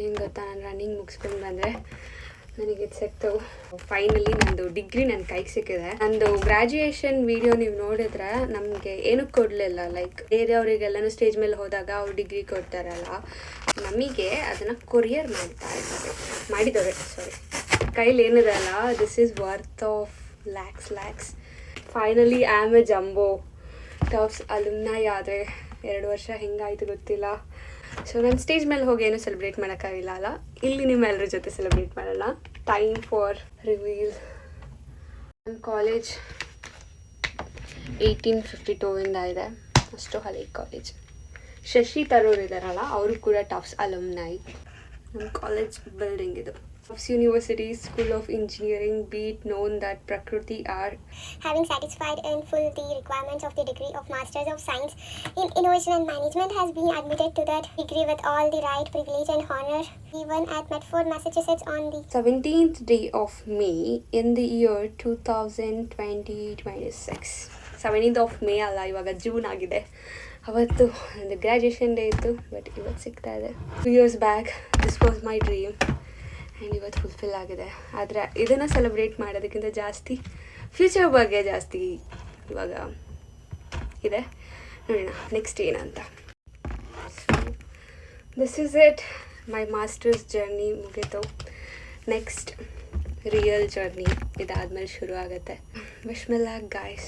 ಏನು ಗೊತ್ತಾ, ನಾನು ರನ್ನಿಂಗ್ ಮುಗಿಸ್ಕೊಂಡು ಬಂದರೆ ನನಗೆ ಇದು ಸಿಕ್ತವು. ಫೈನಲಿ ನಂದು ಡಿಗ್ರಿ ನನ್ನ ಕೈಗೆ ಸಿಕ್ಕಿದೆ. ನಂದು ಗ್ರ್ಯಾಜುಯೇಷನ್ ವಿಡಿಯೋ ನೀವು ನೋಡಿದ್ರೆ ನಮಗೆ ಏನಕ್ಕೆ ಕೊಡಲಿಲ್ಲ, ಲೈಕ್ ಬೇರೆಯವರಿಗೆಲ್ಲನೂ ಸ್ಟೇಜ್ ಮೇಲೆ ಹೋದಾಗ ಅವ್ರು ಡಿಗ್ರಿ ಕೊಡ್ತಾರಲ್ಲ, ನಮಗೆ ಅದನ್ನು ಕೊರಿಯರ್ ಮಾಡಿದ್ದಾರೆ ಕೈಲಿ ಏನಿದೆ ಅಲ್ಲ, this is worth of lakhs. Finally I am a Jumbo Tufts alumni. ಆದರೆ 2 ವರ್ಷ ಹೆಂಗಾಯಿತು ಗೊತ್ತಿಲ್ಲ. ಸೊ ನಾನು ಸ್ಟೇಜ್ ಮೇಲೆ ಹೋಗಿ ಏನೂ ಸೆಲೆಬ್ರೇಟ್ ಮಾಡೋಕ್ಕಾಗಿಲ್ಲ ಅಲ್ಲ, ಇಲ್ಲಿ ನಿಮ್ಮೆಲ್ಲರ ಜೊತೆ ಸೆಲೆಬ್ರೇಟ್ ಮಾಡೋಣ. Time for reveal. ನನ್ನ ಕಾಲೇಜ್ 1852 ಇದೆ, ಅಷ್ಟು ಹಳೆ ಕಾಲೇಜ್. ಶಶಿ ತರೂರ್ ಇದ್ದಾರಲ್ಲ, ಅವರು ಕೂಡ ಟಫ್ಸ್ ಅಲುಮ್ನೈ. ನಮ್ಮ ಕಾಲೇಜ್ ಬಿಲ್ಡಿಂಗ್ ಇದು. Tufts University School of Engineering, be it known that Prakriti are having satisfied in full the requirements of the degree of Masters of Science in Innovation and Management, has been admitted to that degree with all the right, privilege and honor, even at Medford, Massachusetts on the 17th day of May in the year 2026. 17th of May ಅಲ್ಲ, ಇವಾಗ June ಆಗಿದೆ. ಅವತ್ತು ಒಂದು graduation day ಇತ್ತು, but ಇವತ್ತು ಸಿಗ್ತಾ ಇದೆ. 2 years back this was my dream and ಇವತ್ತು ಫುಲ್ಫಿಲ್ ಆಗಿದೆ. ಆದರೆ ಇದನ್ನು ಸೆಲೆಬ್ರೇಟ್ ಮಾಡೋದಕ್ಕಿಂತ ಜಾಸ್ತಿ ಫ್ಯೂಚರ್ ಬಗ್ಗೆ ಜಾಸ್ತಿ ಇವಾಗ ಇದೆ. ನೋಡೋಣ ನೆಕ್ಸ್ಟ್ ಏನಂತ. This is it, my masters journey ಮುಗೀತು. ನೆಕ್ಸ್ಟ್ ರಿಯಲ್ ಜರ್ನಿ ಇದಾದಮೇಲೆ ಶುರು ಆಗುತ್ತೆ. ವಿಶ್ ಮಿ ಲಕ್ ಗೈಸ್.